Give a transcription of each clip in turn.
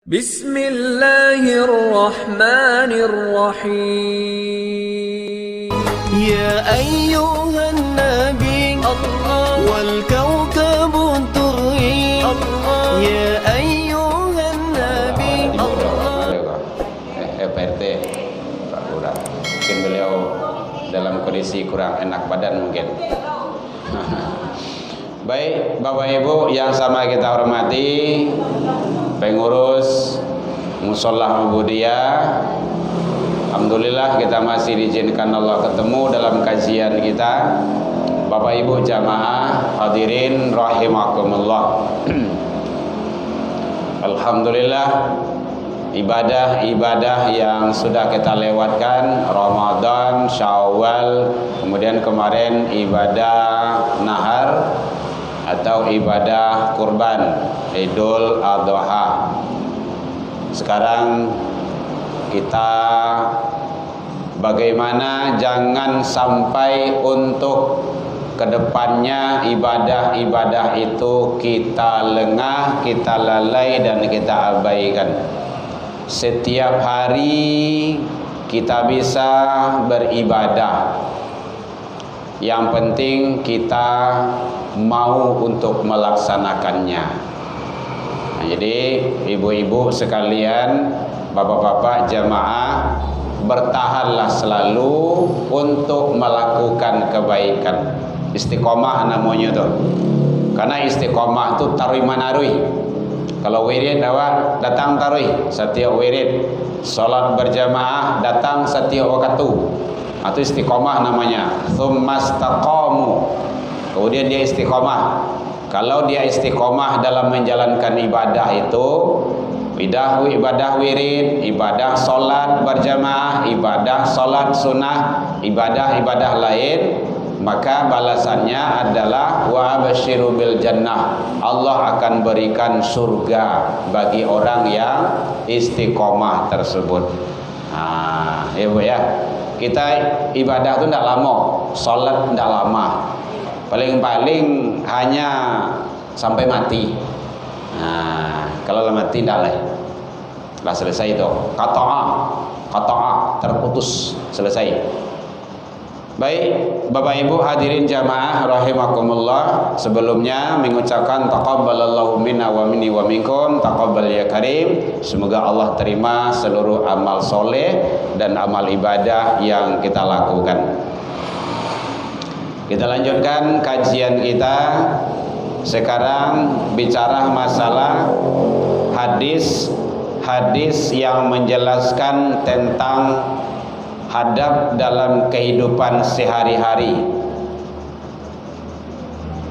Bismillahirrahmanirrahim. Ya ayyuhan nabi Allah wal kawkabun turri Allah. Ya ayyuhan nabi Allah. PRT Pak Lurah, mungkin beliau dalam kondisi kurang enak badan mungkin. Baik, Bapak Ibu yang sama kita hormati, pengurus Mushola Ubudiyah, alhamdulillah kita masih diizinkan Allah ketemu dalam kajian kita. Bapak Ibu jamaah hadirin rahimakumullah. Alhamdulillah, ibadah-ibadah yang sudah kita lewatkan, Ramadan, Syawal, kemudian kemarin ibadah nahar atau ibadah kurban, Idul Adha. Sekarang kita bagaimana jangan sampai untuk kedepannya ibadah-ibadah itu kita lengah, kita lalai dan kita abaikan. Setiap hari kita bisa beribadah. Yang penting kita mau untuk melaksanakannya. Nah, jadi ibu-ibu sekalian, bapak-bapak jamaah, bertahanlah selalu untuk melakukan kebaikan. Istiqomah namanya tuh. Karena istiqomah itu tarwi manarui. Kalau wirid awak datang tarwi setiap wirid. Salat berjamaah datang setiap waktu. Itu istiqomah namanya. Tsumastaqamu. Kemudian dia istiqomah. Kalau dia istiqomah dalam menjalankan ibadah itu, ibadah wirid, ibadah salat berjamaah, ibadah salat sunnah, ibadah-ibadah lain, maka balasannya adalah wa basyiru bil jannah. Allah akan berikan surga bagi orang yang istiqomah tersebut. Nah, ya Bu ya. Kita ibadah itu tidak lama, sholat tidak lama, paling-paling hanya sampai mati. Nah, kalau mati tidak lah selesai itu, qata'a terputus, selesai. Baik, Bapak Ibu hadirin jamaah rahimakumullah, sebelumnya mengucapkan taqabbalallahu minna wa minni wa minkum, taqabbal ya karim. Semoga Allah terima seluruh amal soleh dan amal ibadah yang kita lakukan. Kita lanjutkan kajian kita. Sekarang bicara masalah hadis yang menjelaskan tentang hadap dalam kehidupan sehari-hari.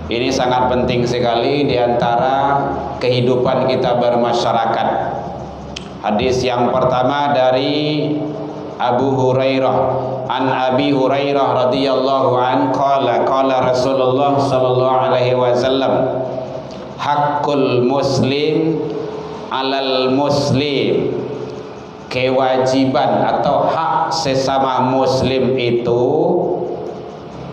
Ini sangat penting sekali di antara kehidupan kita bermasyarakat. Hadis yang pertama dari Abu Hurairah, an Abi Hurairah radhiyallahu an qala Rasulullah sallallahu alaihi wasallam, haqqul muslim 'alal muslim. Kewajiban atau hak sesama muslim itu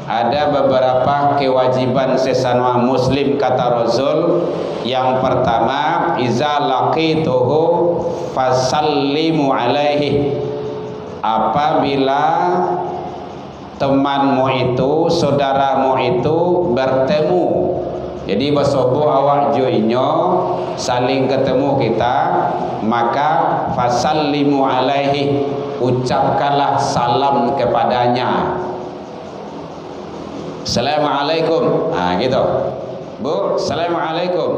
ada beberapa kewajiban sesama muslim kata Rasul. Yang pertama, iza laqituhu fasallimu alaihi. Apabila temanmu itu, saudaramu itu bertemu, jadi basobo awak joinyo saling ketemu kita, maka fasallimu alaihi, ucapkanlah salam kepadanya. Assalamualaikum. Nah gitu. Bu, assalamualaikum.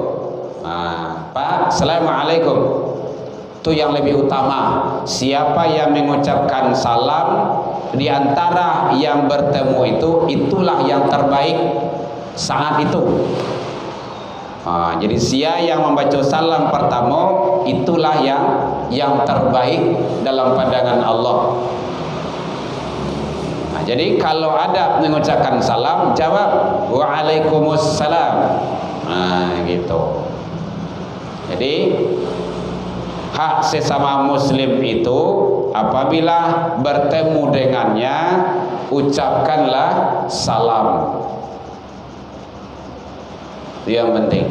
Nah, Pak, assalamualaikum. Itu yang lebih utama. Siapa yang mengucapkan salam di antara yang bertemu itu, itulah yang terbaik saat itu. Jadi sia yang membaca salam pertama itulah yang terbaik dalam pandangan Allah. Jadi kalau ada mengucapkan salam, jawab waalaikumsalam. Gitu. Jadi hak sesama muslim itu apabila bertemu dengannya, ucapkanlah salam. Itu yang penting.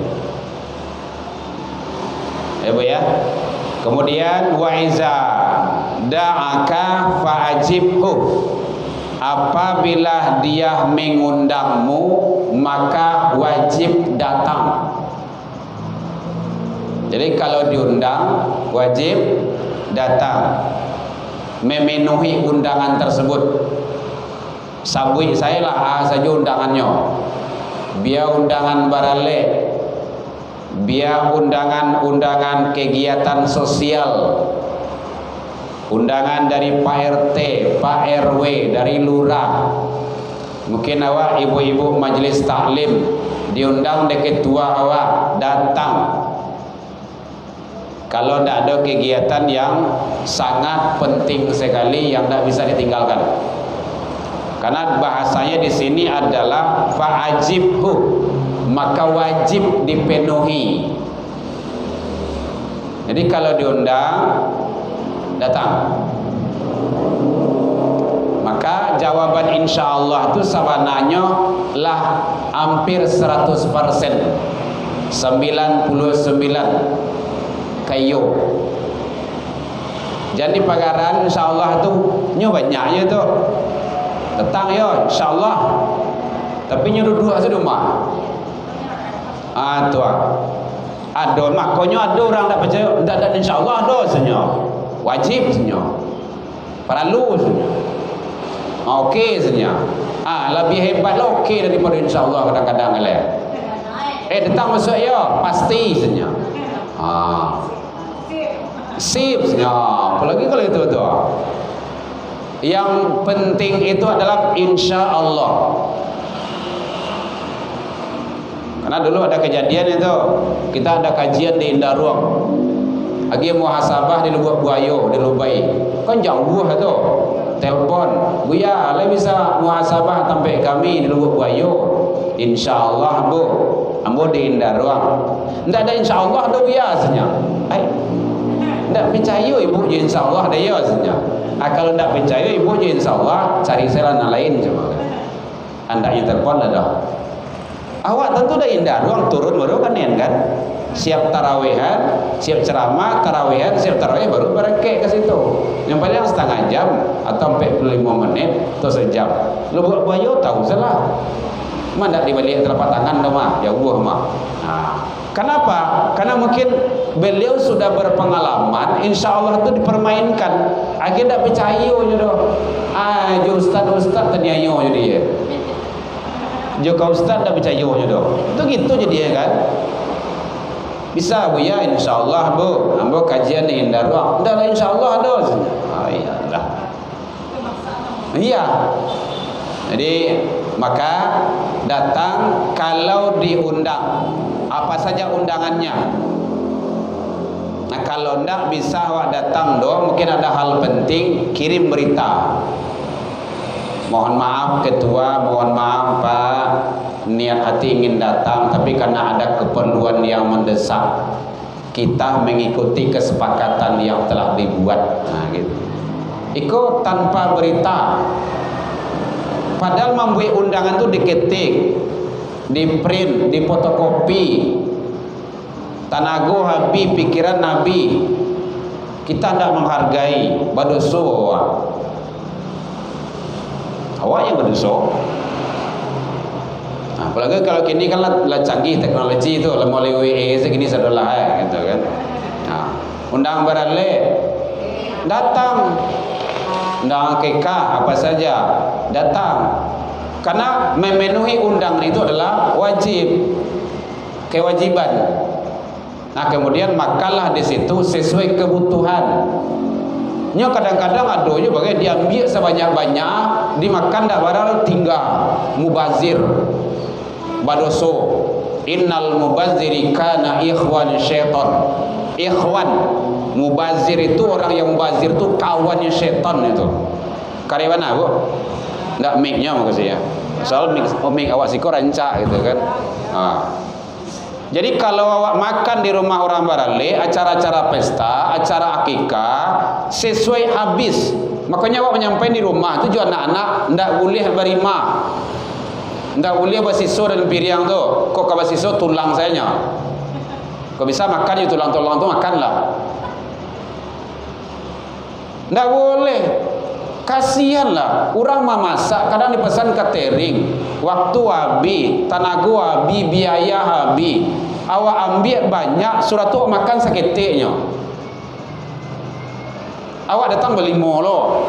Ya Bu ya. Kemudian wa iza da'aka fa'ajibhu, apabila dia mengundangmu maka wajib datang. Jadi kalau diundang wajib datang, memenuhi undangan tersebut. Sabui saya lah saja undangannya, biar undangan barale, biar undangan kegiatan sosial, undangan dari Pak RT, Pak RW, dari lurah, mungkin awak ibu-ibu majelis taklim diundang dari ketua awak datang. Kalau tidak ada kegiatan yang sangat penting sekali yang tidak bisa ditinggalkan, karena bahasanya di sini adalah fa'ajibhu, maka wajib dipenuhi. Jadi kalau diundang datang. Maka jawaban insyaallah itu sabananya lah hampir 100%, 99 kayu. Jadi pagaran insyaallah tu nyo banyaknya tu. Datang yo insyaallah. Tapi nyo duduk aja rumah. Tu ada makanya ada orang tak percaya, tak insyaallah ada senyum. Wajib senyum. Perlu senyum. Okey senyum. Lebih hebat lah okey daripada insyaallah kadang-kadang le. Datang masuk ya, pasti senyum. Sip senyum. Apalagi kalau itu tu. Yang penting itu adalah insyaallah. Karena dulu ada kejadian itu, kita ada kajian di Indah Ruang, lagi muhasabah di Lubuk Buayo, di Lubai, kan jauh itu, telepon, Buya, le bisa muhasabah sampai kami di Lubuk Buayo, insyaallah bu, ambo di Indah Ruang, tidak ada insyaallah ada Buya senyap, tidak percaya ibu je insyaallah ada ya senyap, kalau tidak percaya ibu je insyaallah cari sarana lain coba, andaknya telepon ada. Awak tentu dah Indah Ruang turun baru kan siap tarawehan, siap ceramah, tarawehan, siap tarawih baru berangkat ke situ. Yang paling setengah jam atau 45 menit atau sejam. Lubuk Buayo tahu salah. Mana di balik telapak tangan dah mah, ya Allah mah. Kenapa? Karena mungkin beliau sudah berpengalaman, insyaallah itu dipermainkan. Akhirnya tak percaya je doh. Ustaz tanya yo dia. Jika ustaz dah percaya je doh. Itu gitu je dia kan. Bisa bu ya insyaallah bu. Ambo kajian di Indah Ruang. Dah lah insyaallah ada. Iyalah. Iya. Jadi maka datang kalau diundang. Apa saja undangannya. Nah kalau ndak bisa awak datang doh, mungkin ada hal penting, kirim berita. Mohon maaf ketua, mohon maaf Pak, niat hati ingin datang tapi karena ada keperluan yang mendesak kita mengikuti kesepakatan yang telah dibuat. Gitu. Ikut tanpa berita. Padahal membuat undangan itu diketik, di print, di fotokopi. Tanago habis pikiran Nabi. Kita tidak menghargai badoso. Awak yang berdosa. Apalagi kalau kini kan lah canggih teknologi itu, melalui WA segini sadolah gitu kan. Undang barale datang, undang kekah apa saja datang. Karena memenuhi undangan itu adalah wajib, kewajiban. Nah kemudian makanlah di situ sesuai kebutuhan. Nya kadang-kadang ada je bagai diambil sebanyak-banyak, dimakan dak barang tinggal, mubazir, badoso. Innal mubazziri kana ikhwan syaitan. Ikhwan, mubazir itu orang yang mubazir itu kawannya syaitan itu. Karyawan apa? Ndak mic-nya makasih ya. Soal mic awak siko rancak gitu kan. Jadi kalau awak makan di rumah orang barale, acara-acara pesta, acara akikah, sesuai habis. Makanya awak menyampaikan di rumah itu juga anak-anak ndak boleh berima. Ndak boleh basiso dan piring tu. Kok basiso tulang sayanya. Kau bisa makan itu tulang-tulang tu makanlah. Nggak boleh. Kasihanlah orang memasak kadang dipesan catering, waktu habis, tenaga habis, biaya habis. Awak ambil banyak, surat tu makan seketiknya. Awak datang beli molo,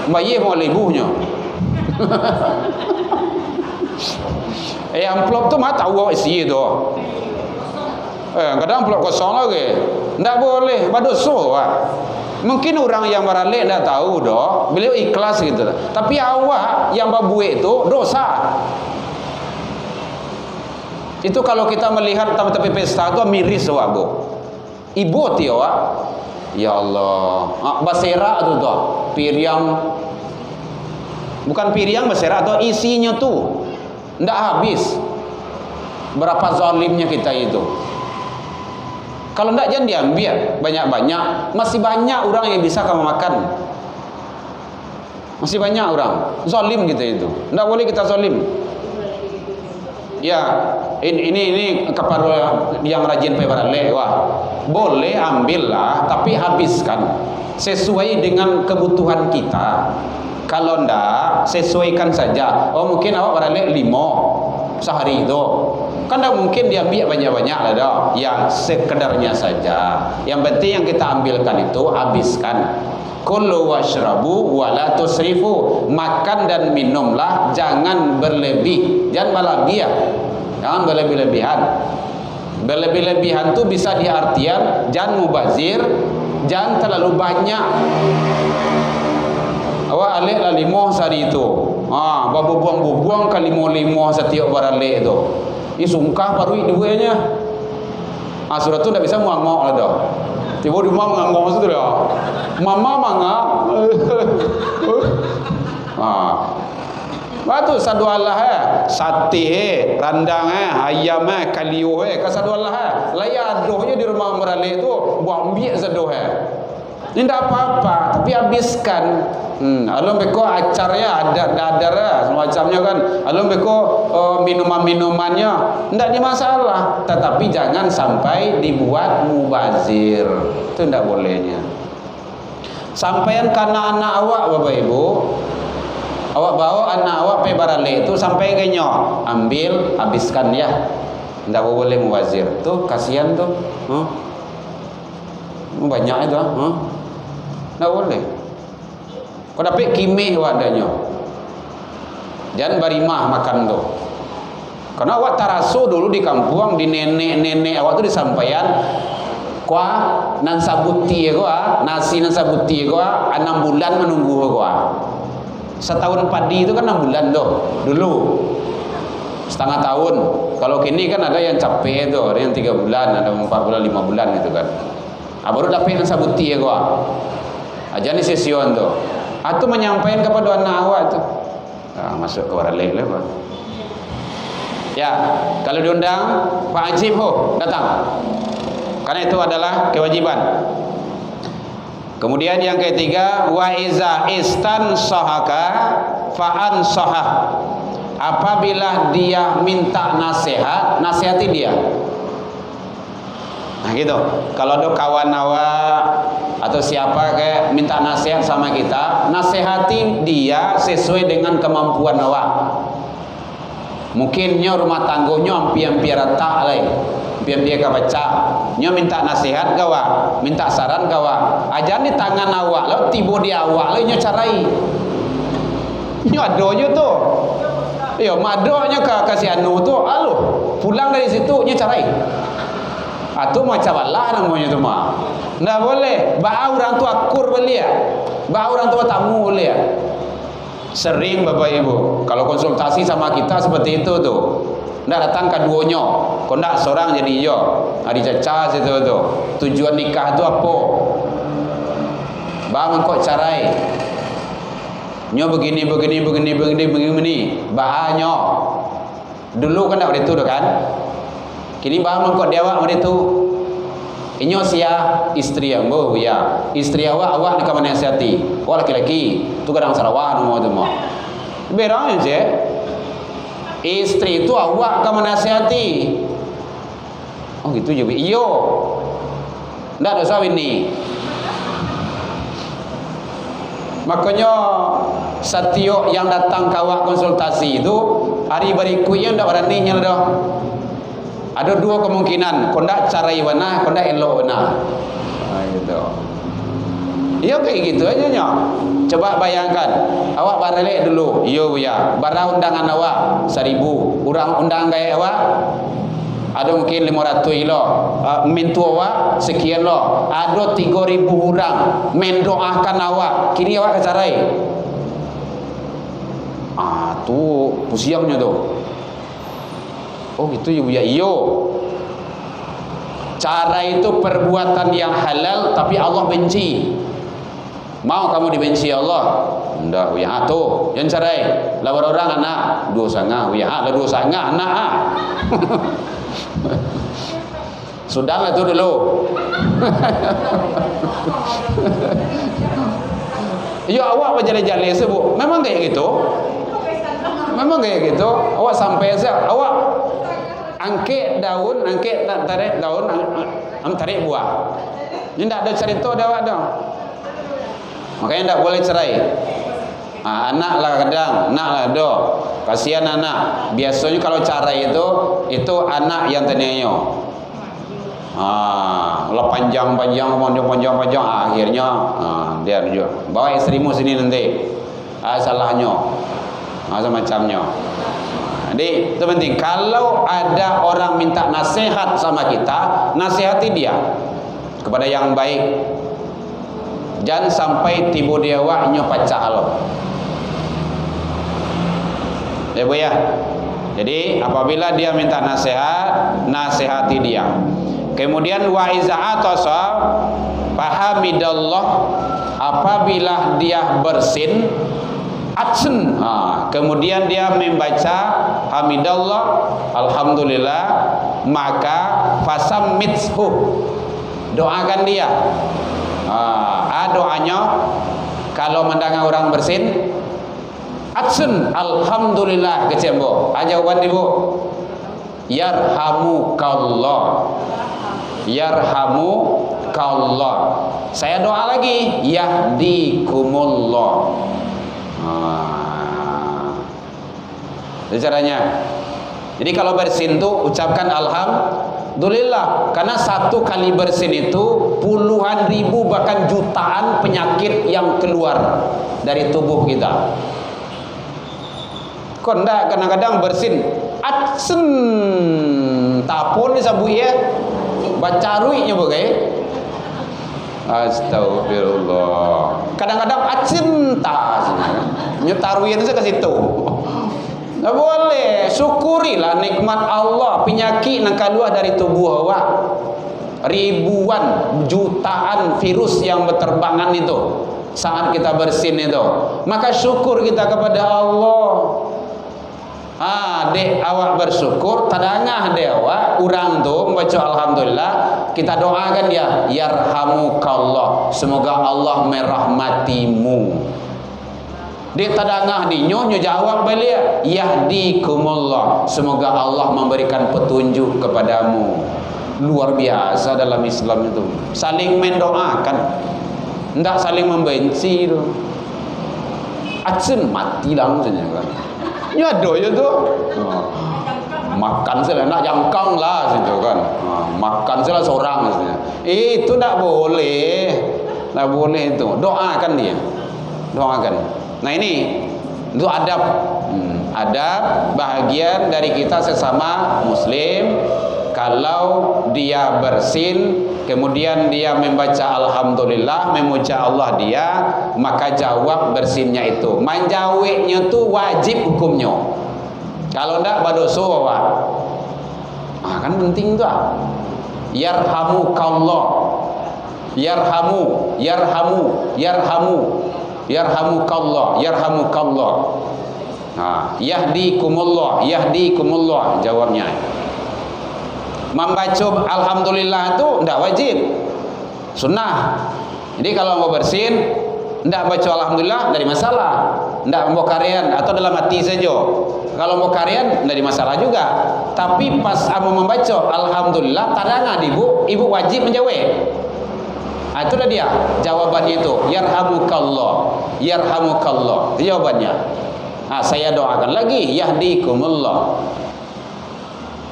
bayar mau lebuhnya. Amplop tu mah tahu awak isi tu. Kadang amplop kosong lagi. Nggak boleh, berdosa awak. Mungkin orang yang baralik dah tahu doh, beliau ikhlas gitu. Tapi awak yang berbuat itu dosa. Itu kalau kita melihat tepi pesta itu miris awak bu. Ibu ti awak. Ya Allah. Basera tu doh. Piriang. Bukan piriang basera atau isinya tu. Ndak habis. Berapa zalimnya kita itu. Kalau tidak jangan diambil banyak-banyak. Masih banyak orang yang bisa kamu makan. Masih banyak orang. Zalim kita itu. Tidak boleh kita zalim. Ya, ini kepada yang rajin pebarale. Wah, boleh ambillah, tapi habiskan sesuai dengan kebutuhan kita. Kalau tidak, sesuaikan saja. Oh mungkin awak barale 5 sehari itu. Kan tak mungkin diambil banyak-banyak lah dah. Yang sekedarnya saja. Yang penting yang kita ambilkan itu habiskan. Kulu washrabu wala tusrifu. Makan dan minumlah, jangan berlebih, jangan berlebihan. Jangan berlebih-lebihan. Berlebih-lebihan tu bisa diartian jangan mubazir, jangan terlalu banyak. Awak alik lah 5 sehari itu. Berbuang-buang ke 5 setiap baralik itu. Sungkah parui duanya. Surat tu tak bisa mangok lah dah. Tiba di rumah mangok tu dah. Mama mangak. Batu sadu Allah sate randang ayam kalio ka sadu Allah laya adohnya di rumah merale tu buang ambil sadoh ini tak apa-apa tapi habiskan. Alum beko acarnya ada semacamnya kan. Alum beko minuman-minumannya tidak ada masalah, tetapi jangan sampai dibuat mubazir. Itu tidak bolehnya. Sampaian karena anak awak Bapak Ibu, awak bawa anak awak pe barale itu sampai kenyo, ambil habiskan ya. Tidak boleh mubazir. Tuh kasihan tuh. Banyak itu tidak boleh. Kau dapat kimih wadanya. Jangan barimah makan tu. Karena awak taraso dulu di kampung, di nenek-nenek awak tu disampaikan kuah nan sabuti kuah, nasi nan sabuti kuah 6 bulan menunggu kuah. Setahun padi itu kan 6 bulan tu dulu. Setengah tahun. Kalau kini kan ada yang capek tu, ada yang 3 bulan, ada 4 bulan, 5 bulan gitu kan. Baru dapat nan sabuti kuah. Aja ni sesion tu. Atau menyampaikan kepada anak awak tu. Masuk ke waralek lah Pak. Ya, kalau diundang Pak Ajib datang. Karena itu adalah kewajiban. Kemudian yang ketiga, wa iza istan sahaka fa'an sahah. Apabila dia minta nasihat, nasihati dia. Nah gitu. Kalau ada kawan awak atau siapa kayak minta nasihat sama kita, nasihati dia sesuai dengan kemampuan awak. Mungkin nyo rumah tanggonya hampir rata lah, hampir kebaca. Nyo minta nasihat kawa, minta saran kawa. Aja di tangan awak lo, tiba di awak lo nyo carai. Nyo adonya tu. Yo madonya ke kasih anu tu, alo pulang dari situ nyo carai. Atau macam Allah namanya tu mah. Nggak boleh. Bah orang tua akur belia. Bah orang tua tamu belia. Sering Bapak Ibu kalau konsultasi sama kita seperti itu tu. Nggak datang keduanya. Kau nggak seorang jadi yo. Hari caca situ tu. Tujuan nikah tu apa? Bah mengkau carai. Nyo begini. Bah nyo. Dulu kan tak begitu kan? Kini bah mengkau dia awak begitu. Inyo sia istri yang boh ya. Istri awak nak menasihati. Wah laki-laki tu kadang Sarawak nama tu mah. Berang je. Istri itu awak kan menasihati. Oh gitu je. Iyo. Ndak dosa ini. Makanya setiap yang datang ke awak konsultasi itu hari berikutnya ndak beraninya dah. Ada dua kemungkinan, kau ndak carai wana, kau ndak elok wana. Gitu. Ya kayak gitu aja nya. Coba bayangkan, awak barelek dulu. Iya buya, bara undangan awak 1.000, orang undang gaya awak ada mungkin 500 kilo, mentu awak sekian lo, ada 3.000 orang mendoakan awak, kini awak kecarai. Tuh pusiangnya tuh. Oh gitu ya buya. Iyo. Cara itu perbuatan yang halal tapi Allah benci. Mau kamu dibenci Allah? Enggak buya. Tuh yang cerai. Lawan orang anak dosa ngah buya. Lah dosa ngah anak. Sudahlah itu dulu. Ya awak berjale-jale sebut. Memang kayak gitu. Memang kayak gitu. Awak sampai saja. Awak angkat daun, angkat tarik daun, tarik buah. Ini tidak ada cerita awak dah. Makanya tidak boleh cerai. Anak lah kadang, anak lah do. Kasihan anak. Biasanya kalau cerai itu anak yang tenenyo. Kalau panjang, akhirnya dia juga bawa istrimu sini nanti. Salahnya, semacamnya. Jadi itu penting. Kalau ada orang minta nasihat sama kita, nasihati dia kepada yang baik. Jangan sampai tiba dia waknya pacak lo. Ya bu ya. Jadi apabila dia minta nasihat, nasihati dia. Kemudian wa iza atasa fahamidallah, apabila dia bersin atsen, kemudian dia membaca hamidallah, alhamdulillah, maka fasammithu, doakan dia. Doanya kalau mendengar orang bersin atsen alhamdulillah kecembo jawaban ibu yarhamukallah, yarhamukallah. Saya doa lagi yahdikumullah. Itu caranya. Jadi kalau bersin itu ucapkan alhamdulillah, karena satu kali bersin itu puluhan ribu bahkan jutaan penyakit yang keluar dari tubuh kita. Kok enggak kadang-kadang bersin atsen tapun disebut ya baca ruiknya bagai astagfirullah. Kadang-kadang acinta nyetaruin saya ke situ. Nggak boleh. Syukurilah nikmat Allah. Penyakit yang keluar dari tubuh awak, ribuan jutaan virus yang berterbangan itu saat kita bersin itu, maka syukur kita kepada Allah. Dek awak bersyukur, tadangah dek awak urang tu membaca alhamdulillah, kita doakan dia yarhamukallah, semoga Allah merahmatimu. Dia tadangah dinyo jawab balik yahdikumullah, semoga Allah memberikan petunjuk kepadamu. Luar biasa dalam Islam itu, saling mendoakan, tidak saling membenci tu. Acen mati langsung kan. Nyado ya tu. Makan saja nak jangkang lah situ kan. Makan saja seorang saja. Itu tak boleh. Tak boleh itu. Doakan dia. Doakan. Nah ini itu adab. Adab bahagian dari kita sesama muslim. Kalau dia bersin, kemudian dia membaca alhamdulillah, memuja Allah dia, maka jawab bersinnya itu. Menjawabnya itu wajib hukumnya. Kalau tidak berdosa awak. Kan penting tu. Yarhamukallah. Yarhamu, yarhamu, yarhamu. Yarhamukallah, yarhamukallah. Yahdikumullah, yahdikumullah jawabnya. Membaca alhamdulillah itu tidak wajib, sunnah. Jadi kalau mau bersin tidak baca alhamdulillah dari masalah, tidak mau karian atau dalam hati saja. Kalau mau karian tidak di masalah juga. Tapi pas mau membaca alhamdulillah, tadangah ibu wajib menjawab. Nah, itu dah dia jawabannya itu, yarhamukallah, yarhamukallah. Itu jawabannya. Nah, saya doakan lagi, yahdikumullah.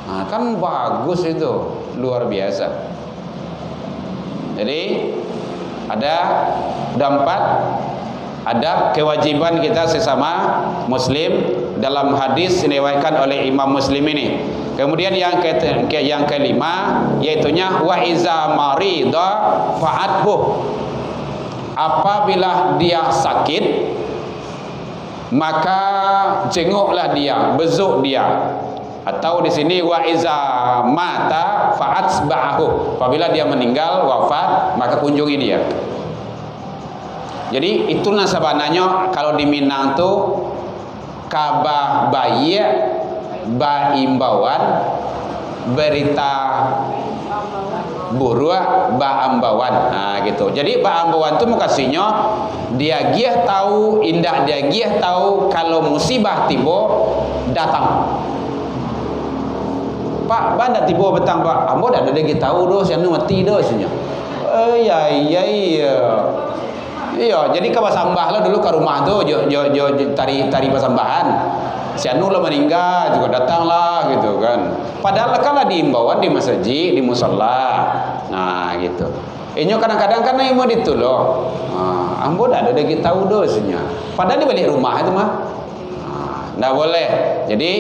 Nah, kan bagus itu, luar biasa. Jadi ada 4 adab kewajiban kita sesama muslim dalam hadis diriwayatkan oleh Imam Muslim ini. Kemudian yang kelima yaitunya wa iza marida fa'athu. Apabila dia sakit maka jenguklah dia, besuk dia. Atau di sini wa iza mata fa'atsba'ahu. Apabila dia meninggal wafat maka kunjungi dia. Jadi itulah sebenarnya kalau di Minang tuh kabah bayi ba imbauan, berita buruk ba ambauan. Nah gitu. Jadi ba ambauan itu makasihnya dia giah tahu, indah dia giah tahu kalau musibah tiba datang. Pak, bandak tiba betang Pak. Ambo dah ada dia tahu doh, sianu mati doh sebenarnya. Iya, jadi ke basambah lah dulu ke rumah tuh, tari basambahan. Si anu lah meninggal juga datang lah gitu kan. Padahal kalau di imbauan di masjid, di musola. Nah gitu. Ini kadang-kadang kan mau itu loh. Ambo dah ada lagi tahu dosnya. Padahal di balik rumah itu mah. Nggak boleh. Jadi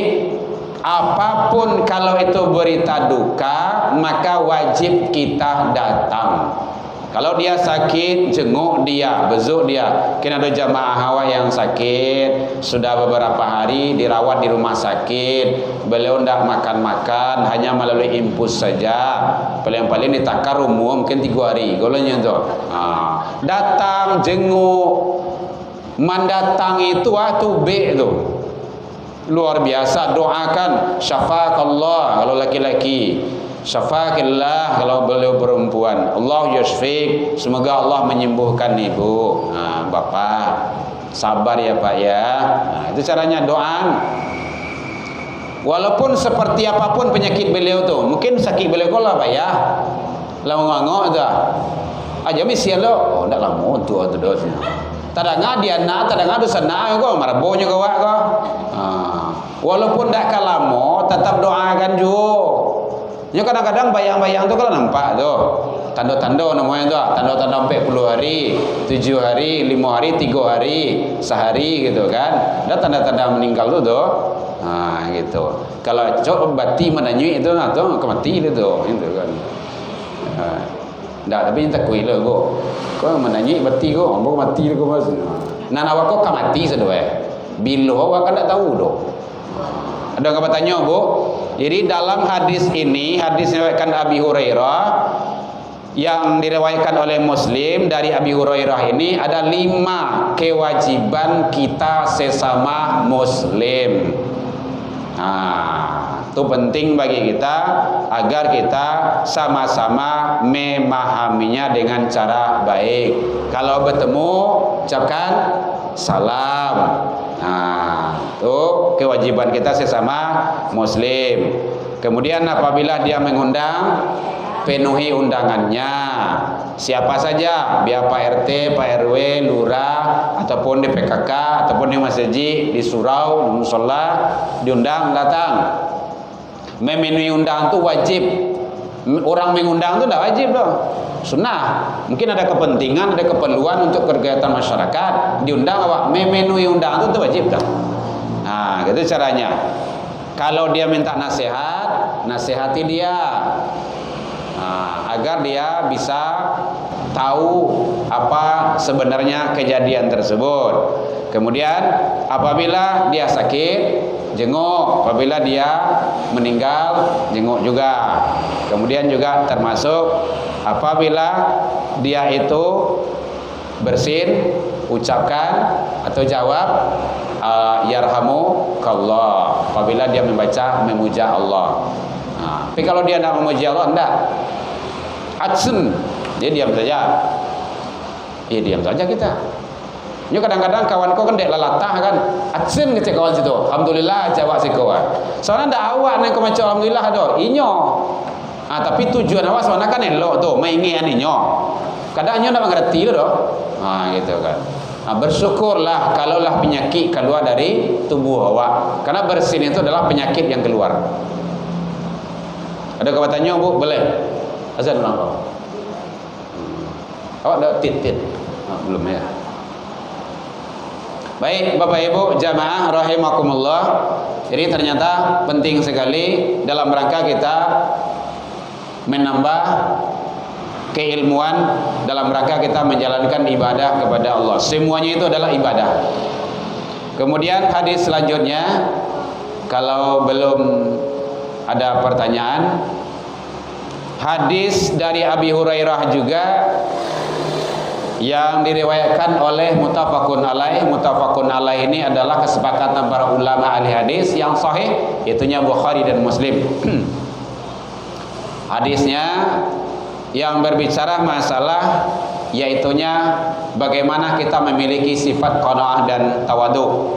apapun kalau itu berita duka maka wajib kita datang. Kalau dia sakit, jenguk dia, besuk dia. Kena ada jamaah hawa yang sakit, sudah beberapa hari dirawat di rumah sakit. Beliau tidak makan-makan, hanya melalui infus saja. Paling-paling ditakar umum mungkin 3 hari. Golongan itu. Datang, jenguk. Mendatang itu tubik itu. Luar biasa, doakan syafaqallah kalau laki-laki. Syafaqillah kalau beliau perempuan. Allah yashfiq, semoga Allah menyembuhkan ibu. Bapak sabar ya Pak ya. Itu caranya doa. Walaupun seperti apapun penyakit beliau tuh, mungkin sakit beliau kok lah Pak ya. Lama-lama dah. Aja misi lo, ndak lama tu dosnya. Tadanga dia na, tadanga dosa na kok marabonyo kawak kok. Walaupun ndak kalamo, tetap doakan juga. Ya kadang-kadang bayang-bayang tu kalau nampak tu tanda-tanda namanya tu, tanda-tanda 40 hari, 7 hari, 5 hari, 3 hari, sehari gitu kan. Ada tanda-tanda meninggal tu tu. Gitu. Kalau cok bati menanyui itu tu kemati itu gitu kan. Ndak tapi tak kuih lah kok. Kau menanyui bati kok, ambo mati kok mas. Nah awak kok kamati sedue. Bila awak kan tak tahu doh. Ada yang bertanya Bu? Jadi dalam hadis ini, hadis diriwayatkan Abi Hurairah yang diriwayatkan oleh Muslim dari Abi Hurairah ini ada 5 kewajiban kita sesama Muslim. Itu penting bagi kita agar kita sama-sama memahaminya dengan cara baik. Kalau bertemu, ucapkan salam. Itu kewajiban kita sesama Muslim. Kemudian apabila dia mengundang, penuhi undangannya. Siapa saja, biar Pak RT, Pak RW, lurah, ataupun di PKK, ataupun di masjid, di surau, di musola, diundang datang. Memenuhi undang itu wajib. Orang mengundang itu tidak wajib loh, sunnah. Mungkin ada kepentingan, ada keperluan untuk kegiatan masyarakat, diundang awak memenuhi undang itu wajib dah. Gitu caranya. Kalau dia minta nasihat, nasihati dia. Agar dia bisa tahu apa sebenarnya kejadian tersebut. Kemudian apabila dia sakit, jenguk. Apabila dia meninggal, jenguk juga. Kemudian juga termasuk apabila dia itu bersin, ucapkan atau jawab yarhamukallah apabila dia membaca memuja Allah. Tapi kalau dia tidak memuji Allah, enggak. Adsun, dia diam saja. Ya diam saja kita. Ini kadang-kadang kawan kau kan dek lalatah kan. Adsun ke kawan situ. Alhamdulillah jawab si kawan. Soalnya ndak awak nang kau macam alhamdulillah do. Inyo. Tapi tujuan awak sebenarnya kan elok tu, mengingat inyo. Kadangnya ndak mengerti loh. Nah, gitu kan. Nah, bersyukurlah kalaulah penyakit keluar dari tubuh awak. Karena bersin itu adalah penyakit yang keluar. Ada kawatannya Bu? Boleh. Azan apa? Awak dah tit. Belum ya. Baik Bapak Ibu jamaah rahimakumullah. Jadi ternyata penting sekali dalam rangka kita menambah keilmuan, dalam rangka kita menjalankan ibadah kepada Allah. Semuanya itu adalah ibadah. Kemudian hadis selanjutnya, kalau belum ada pertanyaan, hadis dari Abi Hurairah juga yang diriwayatkan oleh muttafaqun alaih. Muttafaqun alaih ini adalah kesepakatan para ulama ahli hadis yang sahih, itunya Bukhari dan Muslim. Hadisnya yang berbicara masalah yaitunya bagaimana kita memiliki sifat qanaah dan tawadu.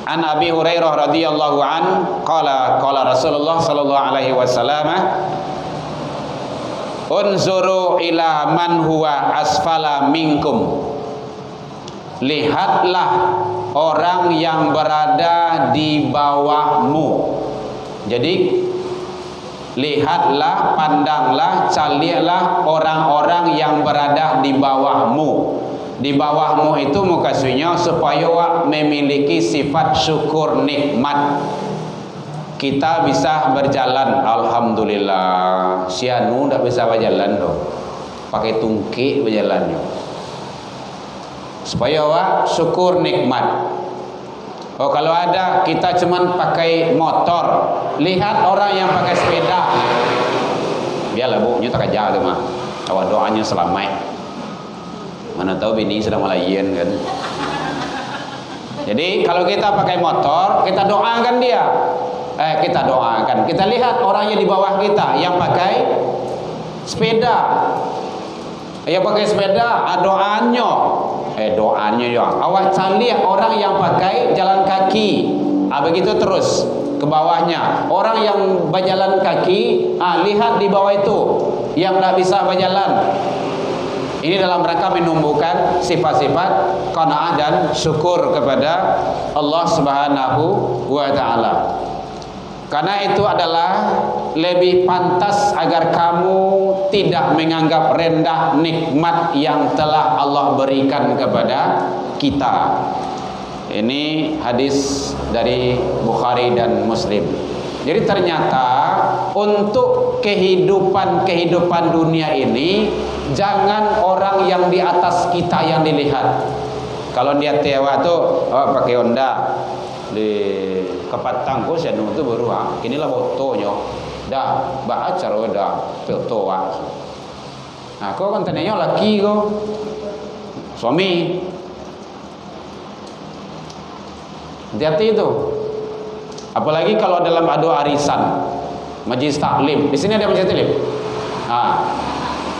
An Abi Hurairah radhiyallahu an qala Rasulullah sallallahu alaihi wasallam, unzuru ila man huwa asfala minkum. Lihatlah orang yang berada di bawahmu. Jadi lihatlah, pandanglah, carilah orang-orang yang berada di bawahmu. Di bawahmu itu maksudnya supaya awak memiliki sifat syukur nikmat. Kita bisa berjalan, alhamdulillah. Si anu ndak bisa berjalan doh, pakai tungki berjalannya. Supaya awak syukur nikmat. Oh, kalau ada kita cuman pakai motor, lihat orang yang pakai sepeda. Biarlah Bu, nya tak aja tu mah. Awak doanya selamat. Mana tahu bini sedang melayan kan. Jadi kalau kita pakai motor, kita doakan dia. Kita doakan. Kita lihat orangnya di bawah kita yang pakai sepeda. Yang pakai sepeda, doanya. Doanya ya. Awak cari orang yang pakai jalan kaki. Begitu terus ke bawahnya. Orang yang berjalan kaki, lihat di bawah itu yang tak bisa berjalan. Ini dalam rangka menumbuhkan sifat-sifat qanaah dan syukur kepada Allah Subhanahu wa taala. Karena itu adalah lebih pantas agar kamu tidak menganggap rendah nikmat yang telah Allah berikan kepada kita. Ini hadis dari Bukhari dan Muslim. Jadi ternyata untuk kehidupan dunia ini, jangan orang yang di atas kita yang dilihat. Kalau dia tewa tuh pakai Honda di Kepatang ko siya nung tu baru inilah fotonya dah baca dah foto nah kau kan tanya laki ko suami hati-hati itu, apalagi kalau dalam adu arisan majlis taklim. Di sini ada majlis taklim.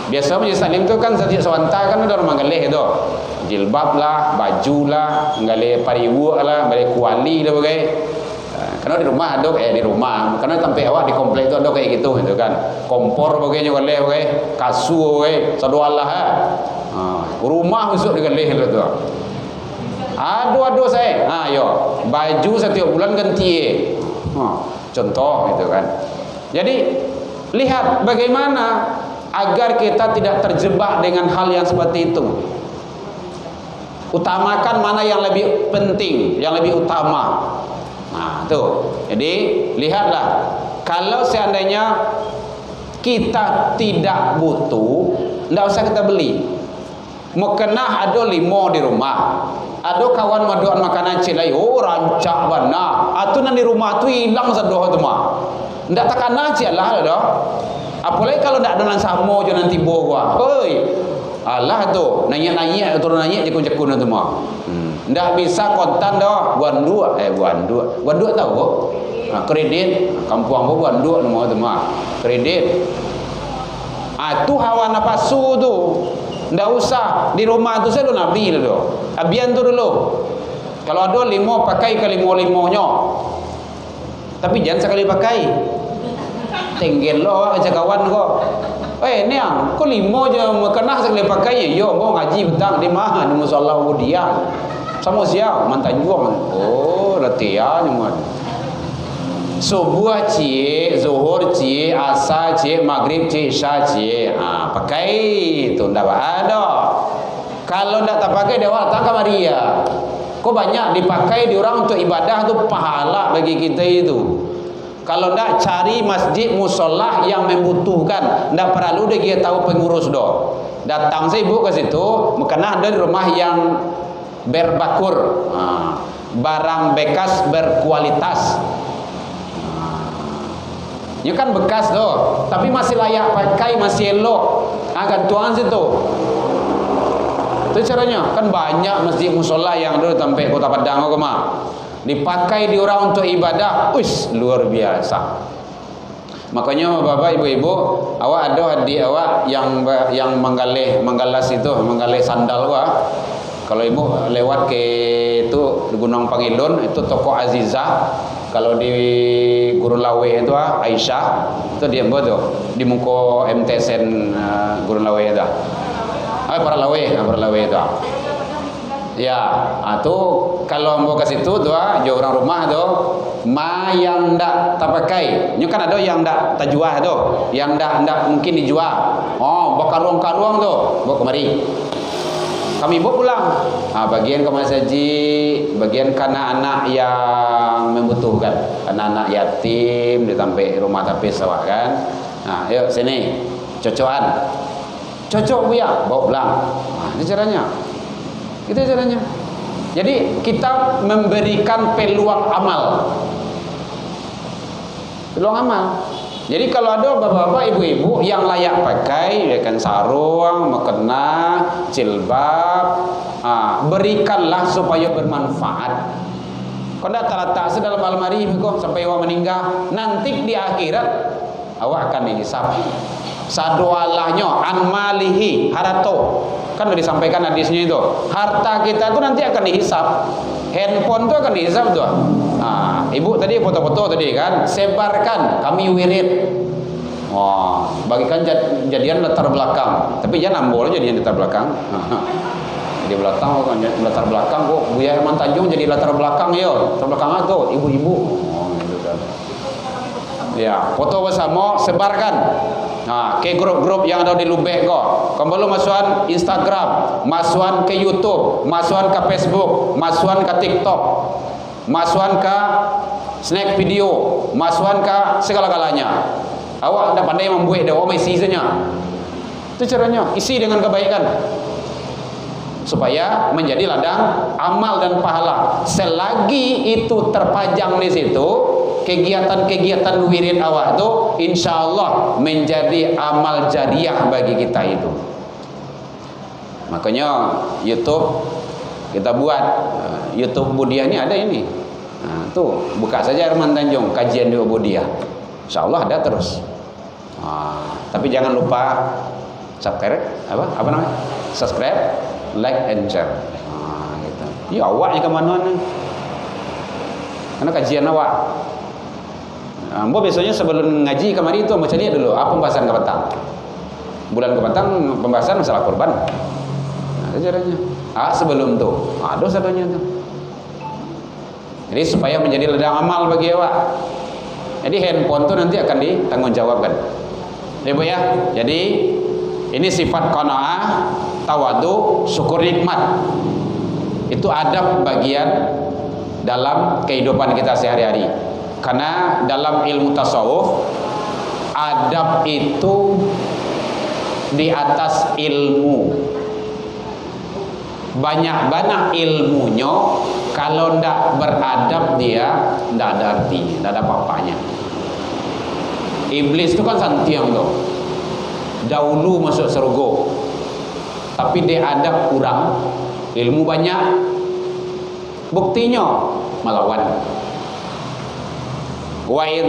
Biasa majlis taklim itu kan setiap sewanta kan ada orang galeh itu, jilbab lah, baju lah, galeh pariwu lah, galeh kuali lah bagai. Karena di rumah ada di rumah, karena sampai awak di komplek itu ada kayak gitu kan, kompor bagainya galeh bagai, kasur bagai, sadualah rumah masuk di galeh itu tu. Aduh saya, yo baju setiap bulan ganti, contoh gitu kan. Jadi lihat bagaimana agar kita tidak terjebak dengan hal yang seperti itu. Utamakan mana yang lebih penting, yang lebih utama. Nah, tuh. Jadi lihatlah, kalau seandainya kita tidak butuh, tidak usah kita beli. Mau kena ada 5 di rumah, ada kawan maduan makanan cilai, rancak bana, atau nanti rumah tu hilang sedoh tu mah. Ndak takkan aja lah dah. Apalagi kalau ndak ada sama je nanti bawa. Hoi. Allah tu, nanya-nanya turun nanya jekun-jekun tu mah. Ndak bisa kontan dah, buan dua tahu kok. Kredit, kampung aku buan dua nama tu mah. Kredit. Tu hawa nafsu tu. Ndak usah di rumah tu saya dah nabi dulu. Abian tu dulu. Kalau ada 5 pakai ke 5-5-nya. Tapi jangan sekali pakai. Tenggel lo aja kawan kok. Ni kok 5 je mekenah sekali pakai yo mau ngaji petang di mana di musala Budian. Sama siapa? Mantan juang. Oh, latihan cuma. Subuh cie, zuhur cie, asar cie, maghrib cie, isya cie. Pakai itu ndak ada. Kalau ndak tak pakai dia datang ke Maria. Kok banyak dipakai di orang untuk ibadah tu pahala bagi kita itu. Kalau ndak cari masjid musola yang membutuhkan, ndak perlu dia tahu pengurus do. Datang sibuk ke situ, karena ada di rumah yang berbakur, barang bekas berkualitas. Ini kan bekas do, tapi masih layak pakai, masih elok. Gantungan situ. Itu caranya. Kan banyak masjid musola yang dulu sampai Kota Padang kok mah. Dipakai di orang untuk ibadah, luar biasa. Makanya bapak ibu-ibu, awak ada adik awak yang menggalas sandal wah. Kalau ibu lewat ke itu Gunung Pangilun, itu toko Aziza. Kalau di Gurun Lawe itu Aisyah, itu dia buat tuh di muko MTSN Gurun Lawe itu. Para Lawe itu. Ya, tuh kalau mau ke situ tuh jauh orang rumah tuh, yang ndak tak pakai. Ini kan ada yang ndak terjual tuh, yang ndak mungkin dijual. Karuang tuh, bawa kemari. Kami bawa pulang. Bagian ke masjid, bagian ke anak-anak yang membutuhkan, anak-anak yatim ditampai rumah tapis awak kan. Yuk sini, cocokan. Cocok bu ya, bawa pulang. Ini caranya. Itu caranya. Jadi kita memberikan peluang amal. Jadi kalau ada bapak-bapak, ibu-ibu yang layak pakai, ya kan sarung, mukena, jilbab, berikanlah supaya bermanfaat. Kalau tidak terletak dalam almari sampai awak meninggal, nanti di akhirat awak akan dihisab. Sadualahnya an malihi harato. Kan sudah disampaikan hadisnya itu. Harta kita itu nanti akan dihisab. Handphone itu akan dihisab tuh. Ibu tadi foto-foto tadi kan, sebarkan, kami wirid. Bagikan jadian latar belakang. Tapi jangan ambol jadian latar belakang. Di belakang latar belakang kok Buya Herman Tanjung jadi latar belakang yo. Latar belakang itu ibu-ibu. Gitu kan. Ya, foto bersama sebarkan. Ke grup-grup yang ada di Lubek kok. Kamu masukan Instagram, masukan ke YouTube, masukan ke Facebook, masukan ke TikTok, masukan ke snack video, masukan ke segala-galanya. Awak anda pandai membuat dewa isinya. Itu caranya, isi dengan kebaikan. Supaya menjadi ladang amal dan pahala. Selagi itu terpajang di situ, kegiatan-kegiatan wirid awak itu insya Allah menjadi amal jariah bagi kita itu. Makanya YouTube kita buat YouTube Budia ini ada ini. Tuh buka saja Herman Tanjung kajian di Budia. Insya Allah ada terus. Tapi jangan lupa subscribe apa namanya? Subscribe, like and share. Gitu. Ya awaknya kemana nih? Karena kajian awak. Ambo biasanya sebelum ngaji kemarin itu baca lihat dulu apa pembahasan ke petang. Bulan ke petang pembahasan masalah korban. Itu caranya. Sebelum tuh ada satunya tuh. Jadi supaya menjadi ladang amal bagi awak. Jadi handphone tuh nanti akan ditanggungjawabkan. Ibu ya. Jadi ini sifat qanaah, tawadu, syukur nikmat. Itu adab bagian dalam kehidupan kita sehari-hari. Karena dalam ilmu tasawuf adab itu di atas ilmu. Banyak ilmunya, kalau ndak beradab dia ndak ada arti, ndak ada apa-apanya. Iblis itu kan santiang tuh. Dahulu masuk surga, tapi dia adab kurang, ilmu banyak, buktinya melawan. Wa id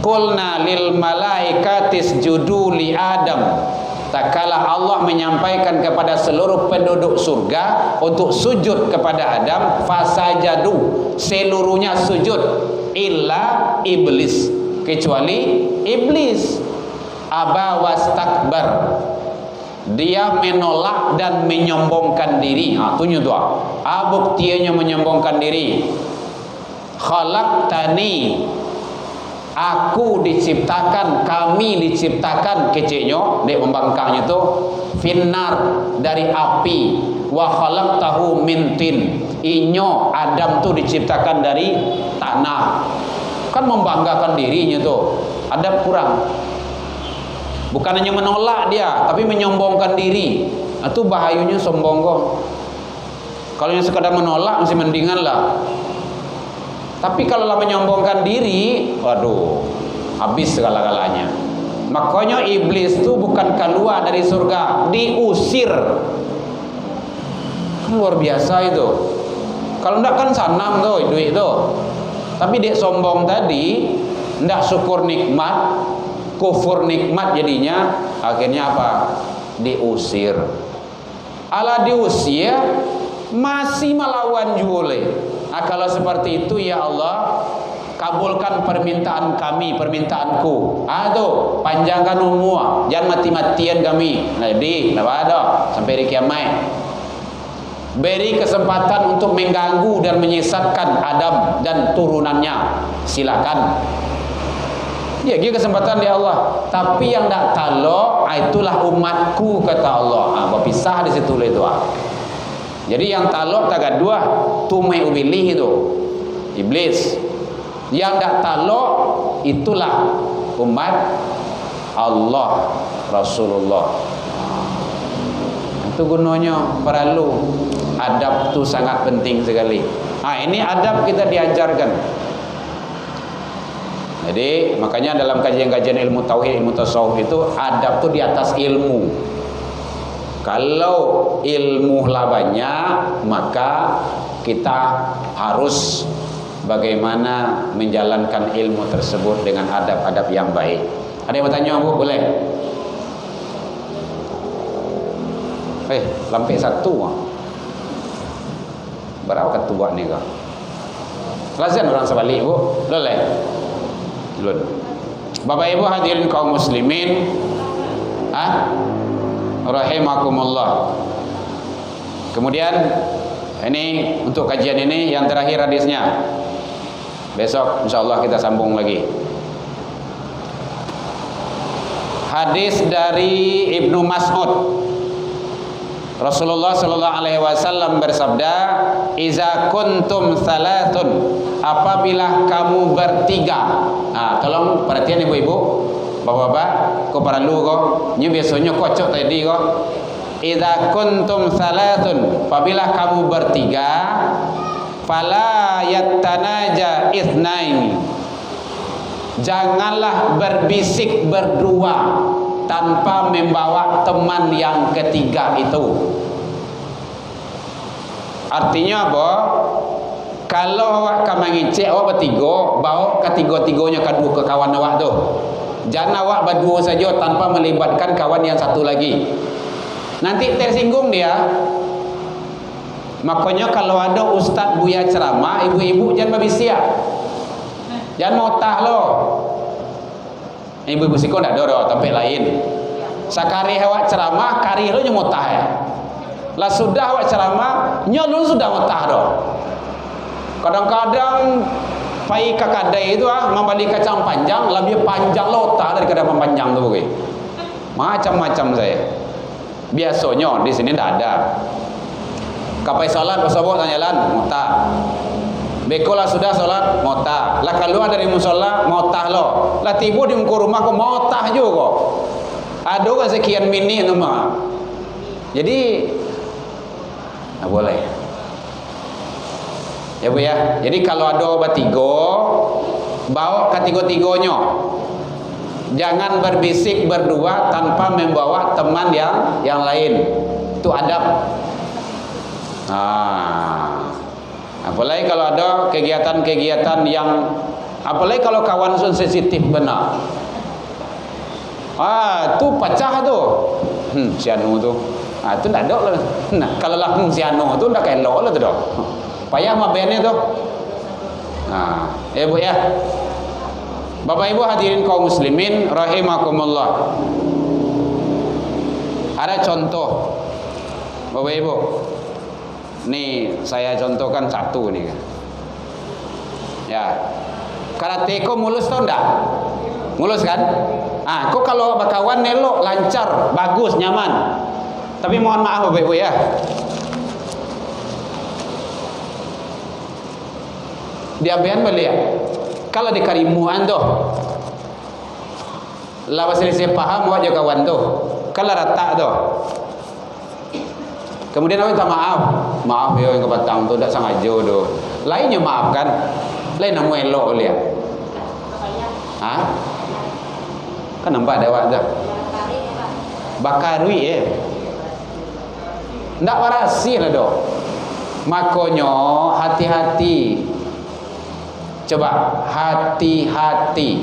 qulna lil malaikati isjudu li Adam. Tak kala Allah menyampaikan kepada seluruh penduduk surga untuk sujud kepada Adam, fasajadu, seluruhnya sujud, illa iblis, kecuali iblis. aba wastakbar, dia menolak dan menyombongkan diri. Tunjuk tu. Buktinya menyombongkan diri. Khalaqtani, aku diciptakan, kami diciptakan, keceknya dek membangkangnya tu, finnar, dari api, wa khalaqtahu min tin, inyo Adam tu diciptakan dari tanah. Kan membanggakan dirinya tu. Adam kurang. Bukan hanya menolak dia, tapi menyombongkan diri. Itu bahayanya sombong kok. Kalau yang sekadar menolak masih mendingan lah. Tapi kalau lah menyombongkan diri, waduh, habis segala-galanya. Makanya iblis itu bukan keluar dari surga, diusir. Kan luar biasa itu. Kalau enggak kan sanam tuh duit itu. Tapi dia sombong tadi, enggak syukur nikmat, kufur nikmat, jadinya akhirnya apa? Diusir. Allah diusir masih melawan jule. Kalau seperti itu, ya Allah, kabulkan permintaan kami, permintaanku. Tuh, panjangkan umur, jangan mati-matian kami. Jadi, tak ada sampai hari kiamat. Beri kesempatan untuk mengganggu dan menyesatkan Adam dan turunannya. Silakan. Ya, dia kesempatan dia Allah. Tapi yang tak talok, itulah umatku, kata Allah. Berpisah di situ itu. Jadi yang talok tak dua, tumai ubilih itu iblis. Yang tak talok itulah umat Allah, Rasulullah. Itu gunanya perlu adab, tu sangat penting sekali. Ini adab kita diajarkan. Jadi makanya dalam kajian-kajian ilmu tauhid, ilmu tasawuf itu adab tu di atas ilmu. Kalau ilmu lah banyak, maka kita harus bagaimana menjalankan ilmu tersebut dengan adab-adab yang baik. Ada yang bertanya, Bu? Boleh? Lampai satu. Berapa ketua ni kau? Selesai orang sebalik, Bu? Boleh? Belum. Bapak Ibu hadirin kaum muslimin, rahimakumullah. Kemudian ini untuk kajian ini yang terakhir hadisnya. Besok insyaallah kita sambung lagi. Hadis dari Ibnu Mas'ud. Rasulullah sallallahu alaihi wasallam bersabda, "Iza kuntum salatun," apabila kamu bertiga. Tolong perhatian ibu-ibu, bapak-bapak, kau perlu kok. Ini biasanya kocok tadi kok. Iza kuntum salatun, apabila kamu bertiga, fala yattanaja itsnaini, janganlah berbisik berdua tanpa membawa teman yang ketiga itu. Artinya apa? Kalau awak kamangicek awak bertiga, bawa ketiga-tiganya kedua ke kawan awak tu. Jangan awak berdua saja tanpa melibatkan kawan yang satu lagi. Nanti tersinggung dia. Makanya kalau ada ustaz buya ceramah, ibu-ibu jangan berbisiak. Jangan motah lo. Ibu-ibu siko ndak ada tempat lain. Sakari awak ceramah, kari lo nyemotah ya. Lah sudah awak ceramah, nyolun sudah motah do. Kadang-kadang pai kakadai itu membalik kacang panjang lebih panjang lotah daripada panjang tu begitu. Macam-macam saya. Biasanya di sini tidak ada. Kapai salat bersobok jalan motah. Bekolah sudah salat motah. Lah keluar dari musola motah lo. Lah tiba di muka rumah kok motah juga. Ada kan sekian mini nama. Jadi tak boleh. Ya Bu ya. Jadi kalau ada bertiga, bawa ketiga-tiganya. Jangan berbisik berdua tanpa membawa teman yang lain. Itu adab. Apalagi kalau ada kegiatan-kegiatan yang, apalagi kalau kawan sensitif benar. Tu pecah tu. Si anu tu. Itu tak ada lah. Nah, kalau langsung si anu tu tak elok lah tu dah. Payah mah bandnya tu. Ya Bu ya. Bapak Ibu hadirin kaum muslimin rahimakumullah. Ada contoh Bapak Ibu. Nih saya contohkan satu nih kan. Ya. Karate ko mulus tau enggak? Mulus kan? Ah, kok kalau berkawan nelok, lancar, bagus, nyaman. Tapi mohon maaf Bapak Ibu ya. Diambian beliau. Kalau di karimuan tuh, lawas selisih paham wajah kawan tuh. Kalau rata tuh. Kemudian awak minta maaf ya yang kebatang tuh tidak sengaja tuh. Lainnya maafkan, lain namu elok lihat. Hah? Kan nampak ada awak dah. Bakarui ya. Ndak warasi lah doh. Makonyo hati-hati. Coba hati-hati.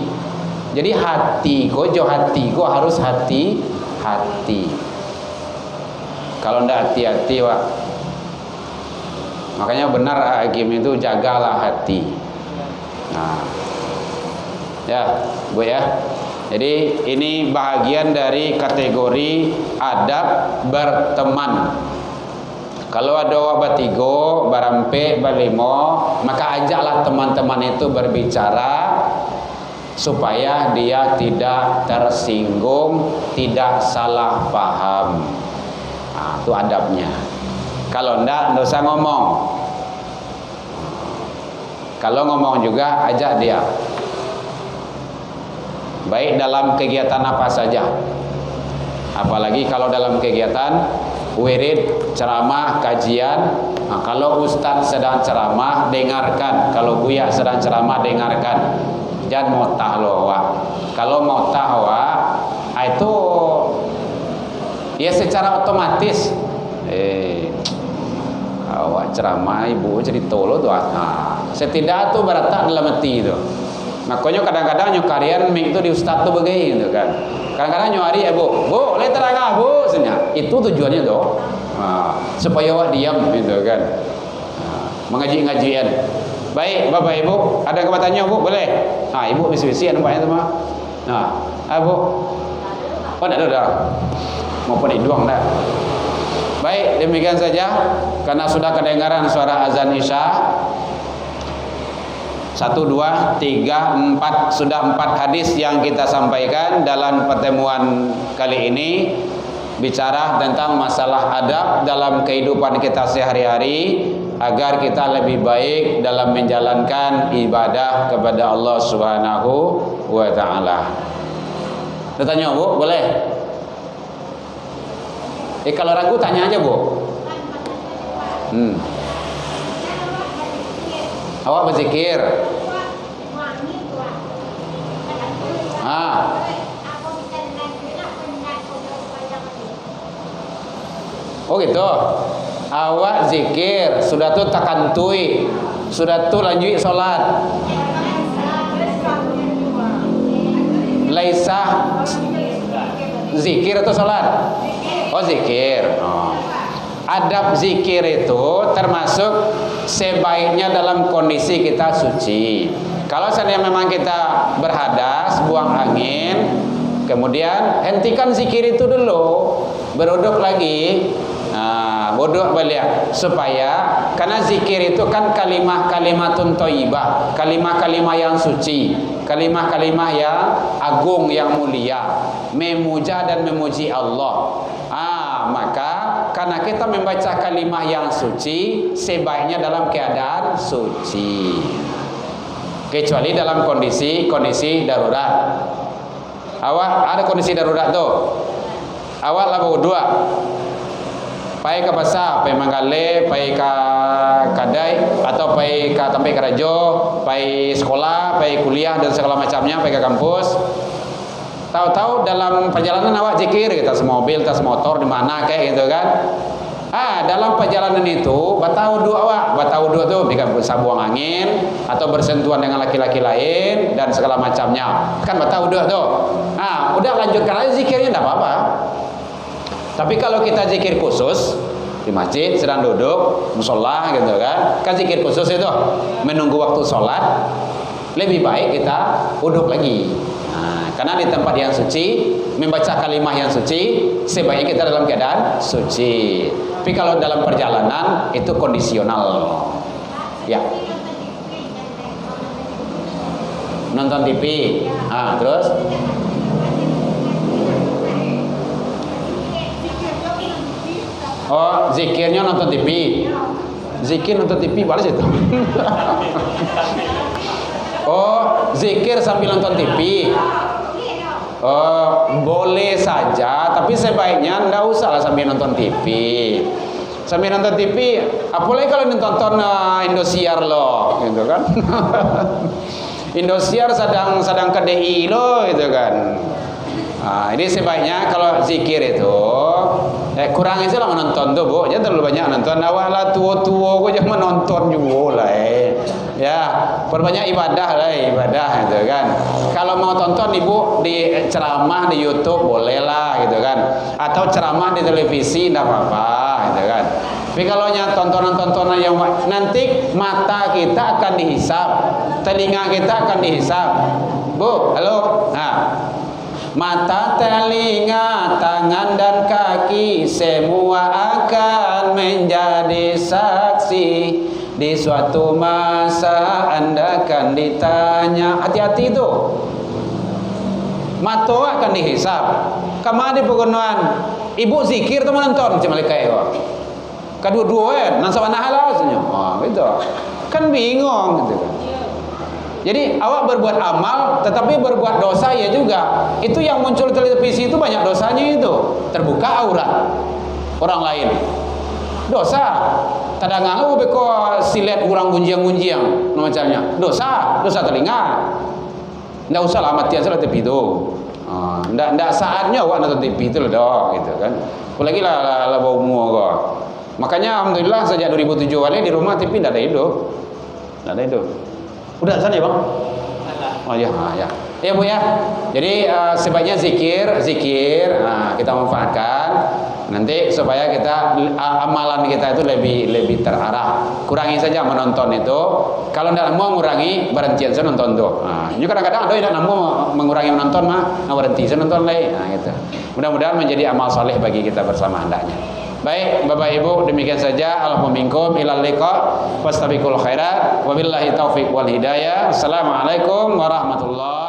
Jadi hati ko harus hati-hati. Kalau ndak hati-hati Pak. Makanya benar hakim itu jagalah hati. Nah. Ya, Bu ya. Jadi ini bahagian dari kategori adab berteman. Kalau ada wabah tigo, barampe, balimo, maka ajaklah teman-teman itu berbicara supaya dia tidak tersinggung, tidak salah paham. Nah, itu adabnya. Kalau enggak usah ngomong. Kalau ngomong juga ajak dia. Baik dalam kegiatan apa saja. Apalagi kalau dalam kegiatan wirid, ceramah, kajian. Nah, kalau ustaz sedang ceramah, dengarkan. Kalau buya sedang ceramah, dengarkan. Jangan motah loh, Wak. Kalau motah, Wak, itu ya secara otomatis awak ceramah ibu cerita lo tuh. Nah, setidak tuh berata dalam hati itu. Makanya kadang-kadang nyukarian mik itu di ustaz tuh begini gitu kan. Kadang-kadang nyuari ya bu, boleh terangah bu, senyap. Itu tujuannya tuh, supaya awak diam gitu kan. Mengaji-ngajian. Baik Bapak Ibu, ada yang bertanya bu, boleh? Nah ibu bisi-bisi nampaknya tuh mah. Nah, bu, oh tidak ada, mau penik doang dah. Baik, demikian saja. Karena sudah kedengaran suara azan isya. 1, 2, 3, 4 sudah 4 hadis yang kita sampaikan dalam pertemuan kali ini, bicara tentang masalah adab dalam kehidupan kita sehari-hari agar kita lebih baik dalam menjalankan ibadah kepada Allah Subhanahu wa taala. Bertanya Bu, boleh? Kalau ragu tanya aja Bu. Awak berzikir. Oh gitu. Awak zikir, sudah tu takantui, sudah tu lanjut solat. Laisa zikir atau solat? Oh zikir. Adab zikir itu termasuk sebaiknya dalam kondisi kita suci. Kalau seandainya memang kita berhadas, buang angin, kemudian hentikan zikir itu dulu, beruduk lagi. Nah, wudhu balik supaya, karena zikir itu kan kalimah-kalimatun thayyibah, kalimah-kalimah yang suci, kalimah-kalimah yang agung, yang mulia, memuja dan memuji Allah. Maka karena kita membaca kalimah yang suci, sebaiknya dalam keadaan suci, kecuali dalam kondisi darurat. Awak ada kondisi darurat tuh, awak lah wudhu, pai ke pasar, pai Manggale, pai ke Kadai, atau pai ke Tampai Karajo, pai sekolah, pai kuliah dan segala macamnya, pai ke kampus. Tahu-tahu dalam perjalanan awak zikir, tas mobil, tas motor, di mana kayak gitu kan. Dalam perjalanan itu batau dua tuh bisa buang angin atau bersentuhan dengan laki-laki lain dan segala macamnya. Kan batau dua tuh. Udah lanjutkan aja zikirnya, enggak apa-apa. Tapi kalau kita zikir khusus di masjid sedang duduk musola gitu kan zikir khusus itu menunggu waktu sholat, lebih baik kita uduk lagi. Karena di tempat yang suci membaca kalimah yang suci sebaiknya kita dalam keadaan suci. Tapi kalau dalam perjalanan itu kondisional. Ya. Nonton TV. Terus oh, zikirnya nonton TV. Zikir nonton TV boleh situ. Oh, zikir sambil nonton TV. Oh, boleh saja, tapi sebaiknya enggak usah lah sambil nonton TV. Sambil nonton TV, apalagi kalau nonton Indosiar loh, gitu kan. Indosiar sedang ke DI loh, gitu kan. Ini sebaiknya kalau zikir itu kurangi sih lah menonton tuh, Bu. Jangan terlalu banyak nonton. Awalnya tua-tua kok jangan menonton juga lah. Ya, perbanyak ibadah lah, ibadah gitu kan. Kalau mau tonton Ibu di ceramah di YouTube boleh lah gitu kan. Atau ceramah di televisi enggak apa-apa gitu kan. Tapi kalau tontonan-tontonan yang nanti mata kita akan dihisap, telinga kita akan dihisap. Bu, halo. Mata, telinga, tangan dan kaki semua akan menjadi saksi. Di suatu masa Anda akan ditanya. Hati-hati itu. Mata akan dihisap. Kemana di pegunungan Ibu zikir tu menonton macam malaikat itu. Kedua-dua nang sawana halal senyum. Gitu. Kan bingung gitu kan. Jadi awak berbuat amal tetapi berbuat dosa ya juga. Itu yang muncul di televisi itu banyak dosanya itu. Terbuka aurat orang lain. Dosa. Tadangan lu beko silet kurang gunjiang-gunjiang macamnya. Dosa telinga. Enggak usah lah matian salah TV itu. Enggak saatnya awak nonton TV itu loh gitu kan. Apalagi lah bau muo kok. Makanya alhamdulillah sejak 2007 kali di rumah TV enggak ada hidup. Enggak ada hidup. Udah sana ya Bang? Oh ya, ya. Ya Bu ya. Jadi sebaiknya zikir kita manfaatkan nanti supaya kita amalan kita itu lebih terarah. Kurangi saja menonton itu. Kalau tidak mau mengurangi berhenti saja nonton tuh. Ini kadang-kadang ada yang tidak mau mengurangi menonton berhenti saja nonton lagi. Gitu. Mudah-mudahan menjadi amal soleh bagi kita bersama hendaknya. Baik Bapak Ibu, demikian saja. Alhamdulillah ilal liqa wastabiqul khairat wabillahi taufiq wal hidayah. Assalamualaikum warahmatullahi